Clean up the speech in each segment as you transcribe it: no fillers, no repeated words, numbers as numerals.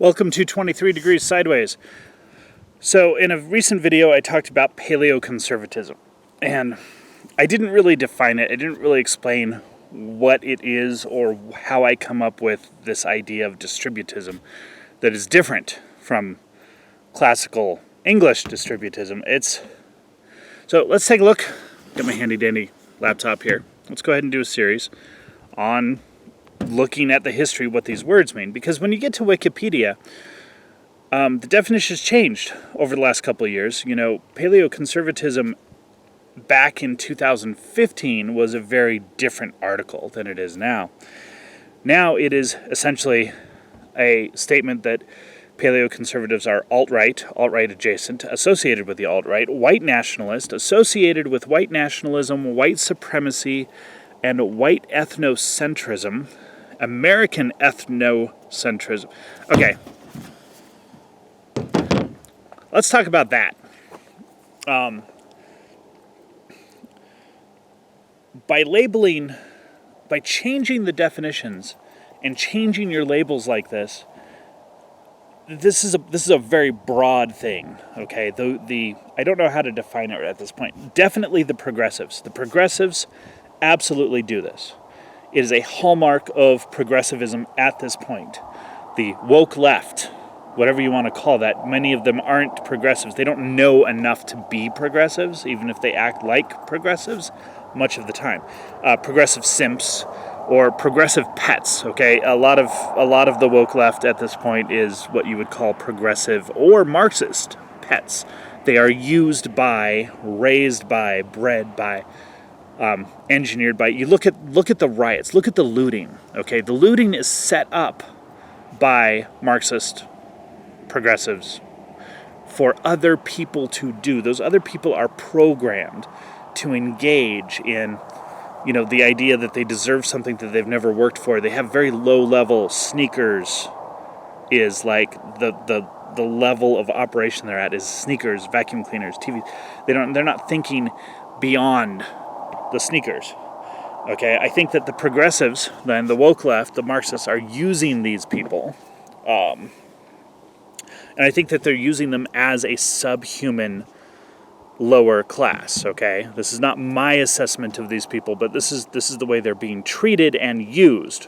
Welcome to 23 Degrees Sideways. So in a recent video I talked about paleoconservatism, and I didn't really define it. I didn't really explain what it is or how I come up with this idea of distributism that is different from classical English distributism. So let's take a look. Got my handy dandy laptop here. Let's go ahead and do a series on looking at the history, what these words mean. Because when you get to Wikipedia, the definition has changed over the last couple of years. You know, paleoconservatism back in 2015 was a very different article than it is now. Now it is essentially a statement that paleoconservatives are alt-right adjacent, associated with the alt-right, white nationalist, associated with white nationalism, white supremacy, and white ethnocentrism, American ethnocentrism. Okay, let's talk about that. By changing the definitions and changing your labels like this, this is a very broad thing. Okay, I don't know how to define it at this point. Definitely the progressives. The progressives absolutely do this. It is a hallmark of progressivism at this point. The woke left, whatever you want to call that, many of them aren't progressives. They don't know enough to be progressives, even if they act like progressives much of the time. Progressive simps or progressive pets, okay? A lot of the woke left at this point is what you would call progressive or Marxist pets. They are used by, raised by, bred by, engineered by. You look at the riots, look at the looting, okay? The looting is set up by Marxist progressives for other people to do. Those other people are programmed to engage in, you know, the idea that they deserve something that they've never worked for. They have very low-level sneakers is like the level of operation they're at is sneakers, vacuum cleaners, TV. They're not thinking beyond the sneakers. Okay, I think that the progressives, then the woke left, the Marxists, are using these people. And I think that they're using them as a subhuman lower class, okay? This is not my assessment of these people, but this is the way they're being treated and used.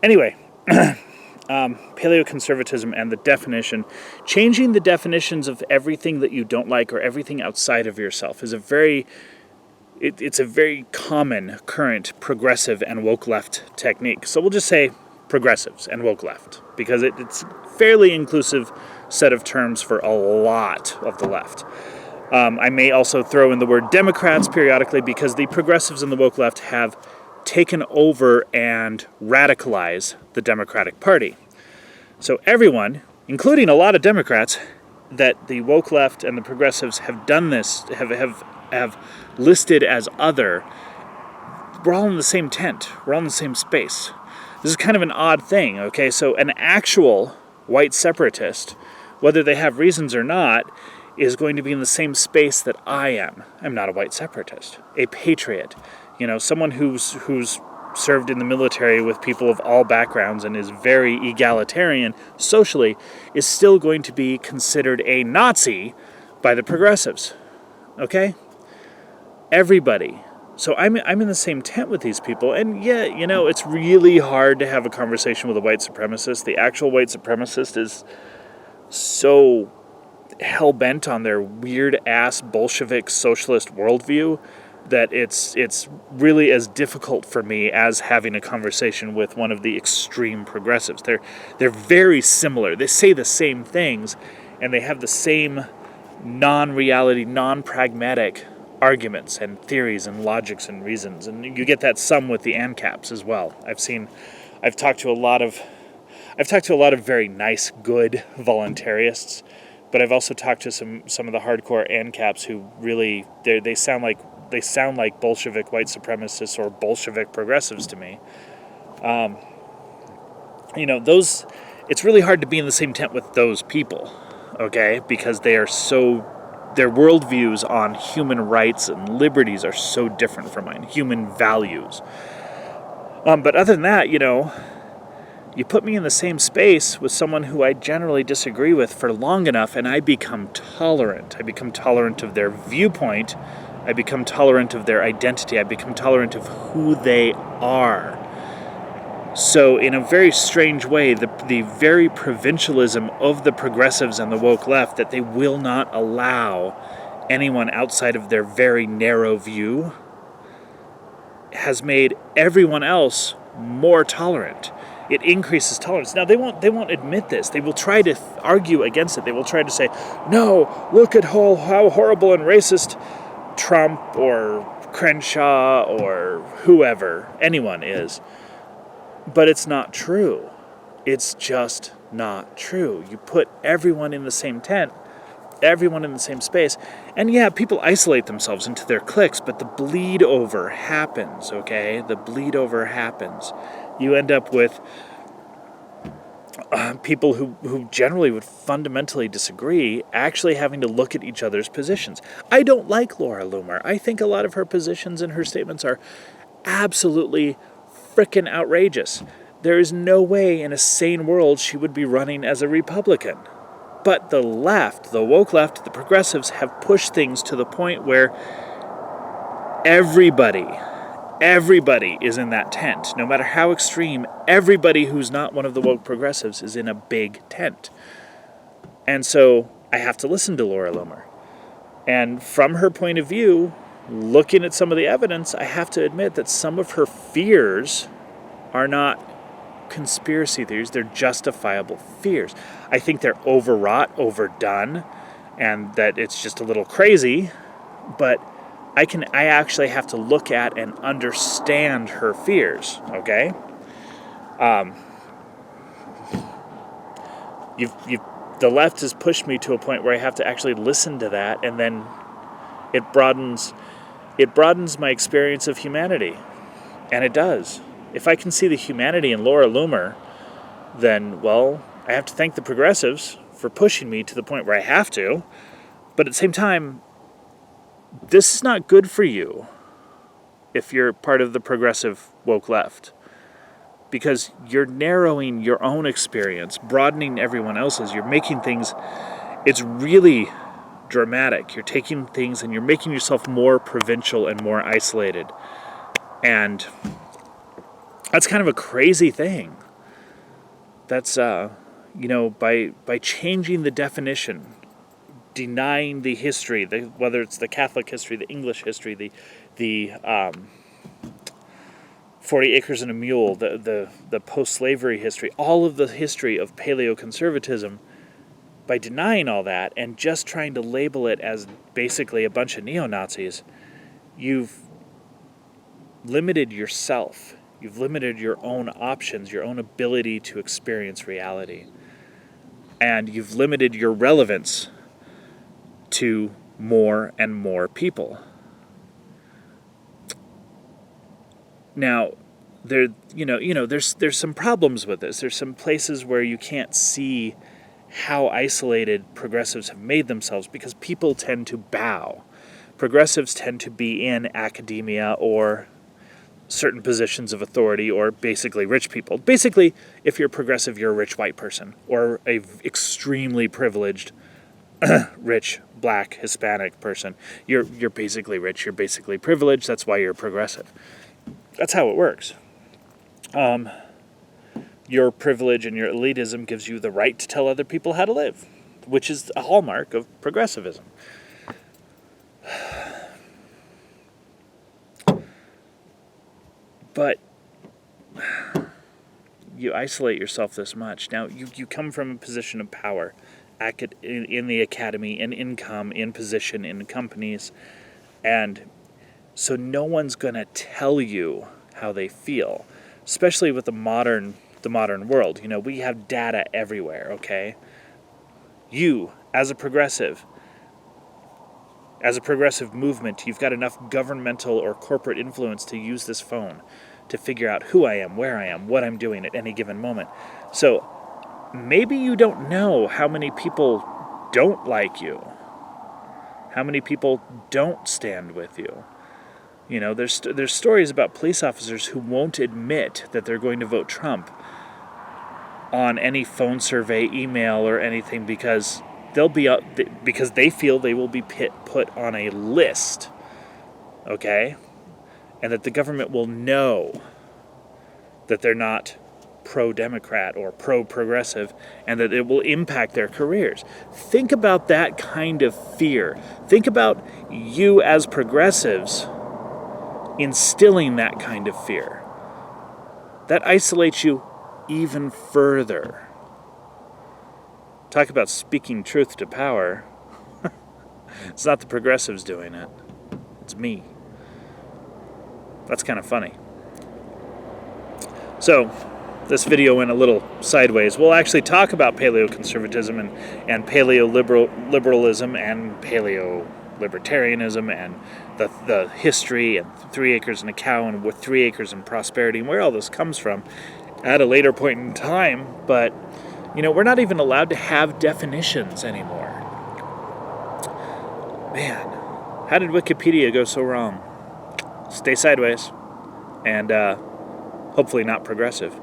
Anyway, paleoconservatism and the definition, changing the definitions of everything that you don't like or everything outside of yourself is a very common, current, progressive and woke left technique. So we'll just say progressives and woke left, because it's a fairly inclusive set of terms for a lot of the left. I may also throw in the word Democrats periodically, because the progressives and the woke left have taken over and radicalized the Democratic Party. So everyone, including a lot of Democrats, that the woke left and the progressives have done this, have listed as other, we're all in the same tent. We're all in the same space. This is kind of an odd thing, okay? So an actual white separatist, whether they have reasons or not, is going to be in the same space that I am. I'm not a white separatist. A patriot. You know, someone who's served in the military with people of all backgrounds and is very egalitarian socially is still going to be considered a Nazi by the progressives. Okay? Everybody. So I'm in the same tent with these people, and yeah, you know, it's really hard to have a conversation with a white supremacist. The actual white supremacist is so hell-bent on their weird-ass Bolshevik socialist worldview that it's really as difficult for me as having a conversation with one of the extreme progressives. They're very similar. They say the same things, and they have the same non-reality, non-pragmatic arguments and theories and logics and reasons, and you get that some with the ANCAPs as well. I've talked to a lot of very nice, good voluntarists, but I've also talked to some of the hardcore ANCAPs who really they sound like Bolshevik white supremacists or Bolshevik progressives to me. You know, it's really hard to be in the same tent with those people, okay, because their worldviews on human rights and liberties are so different from mine, human values. But other than that, you know, You put me in the same space with someone who I generally disagree with for long enough, and I become tolerant. I become tolerant of their viewpoint. I become tolerant of their identity. I become tolerant of who they are. So in a very strange way, the very provincialism of the progressives and the woke left, that they will not allow anyone outside of their very narrow view, has made everyone else more tolerant. It increases tolerance. Now, they won't admit this. They will try to argue against it. They will try to say, no, look at how horrible and racist Trump or Crenshaw or whoever, anyone is. But it's not true. It's just not true. You put everyone in the same tent, everyone in the same space, and yeah, people isolate themselves into their cliques, but the bleed over happens, okay? The bleed over happens. You end up with people who generally would fundamentally disagree actually having to look at each other's positions. I don't like Laura Loomer. I think a lot of her positions and her statements are absolutely frickin' outrageous. There is no way in a sane world she would be running as a Republican. But the left, the woke left, the progressives have pushed things to the point where everybody is in that tent. No matter how extreme, everybody who's not one of the woke progressives is in a big tent. And so I have to listen to Laura Loomer. And from her point of view, looking at some of the evidence, I have to admit that some of her fears are not conspiracy theories, they're justifiable fears. I think they're overwrought, overdone, and that it's just a little crazy, but I actually have to look at and understand her fears, okay? The left has pushed me to a point where I have to actually listen to that, and then it broadens my experience of humanity, and it does. If I can see the humanity in Laura Loomer, then, well, I have to thank the progressives for pushing me to the point where I have to. But at the same time, this is not good for you if you're part of the progressive woke left. Because you're narrowing your own experience, broadening everyone else's. You're making things, it's really dramatic. You're taking things and you're making yourself more provincial and more isolated. And that's kind of a crazy thing. That's, by changing the definition, denying the history, whether it's the Catholic history, the English history, the 40 Acres and a Mule, the post-slavery history, all of the history of paleoconservatism, by denying all that and just trying to label it as basically a bunch of neo-Nazis, you've limited yourself. You've limited your own options, your own ability to experience reality. And you've limited your relevance to more and more people. Now, there's some problems with this. There's some places where you can't see how isolated progressives have made themselves because people tend to bow. Progressives tend to be in academia or certain positions of authority, or basically rich people. Basically, if you're progressive, you're a rich white person or a extremely privileged rich black Hispanic person. You're basically rich, you're basically privileged, that's why you're progressive. That's how it works. Your privilege and your elitism gives you the right to tell other people how to live, which is a hallmark of progressivism. But you isolate yourself this much. Now, you come from a position of power in the academy, in income, in position, in companies, and so no one's going to tell you how they feel, especially with the modern world. We have data everywhere, okay? You, as a progressive movement, you've got enough governmental or corporate influence to use this phone to figure out who I am, where I am, what I'm doing at any given moment. So maybe you don't know how many people don't like you, how many people don't stand with you. There's stories about police officers who won't admit that they're going to vote Trump on any phone survey, email, or anything because because they feel they will be put on a list, okay? And that the government will know that they're not pro-democrat or pro-progressive, and that it will impact their careers. Think about that kind of fear. Think about you as progressives instilling that kind of fear. That isolates you even further. Talk about speaking truth to power. It's not the progressives doing it. It's me. That's kind of funny. So, this video went a little sideways. We'll actually talk about paleoconservatism and paleo-liberalism and paleo-libertarianism and the history and 3 acres and a cow and with 3 acres and prosperity and where all this comes from at a later point in time. But, we're not even allowed to have definitions anymore. Man, how did Wikipedia go so wrong? Stay sideways and hopefully not progressive.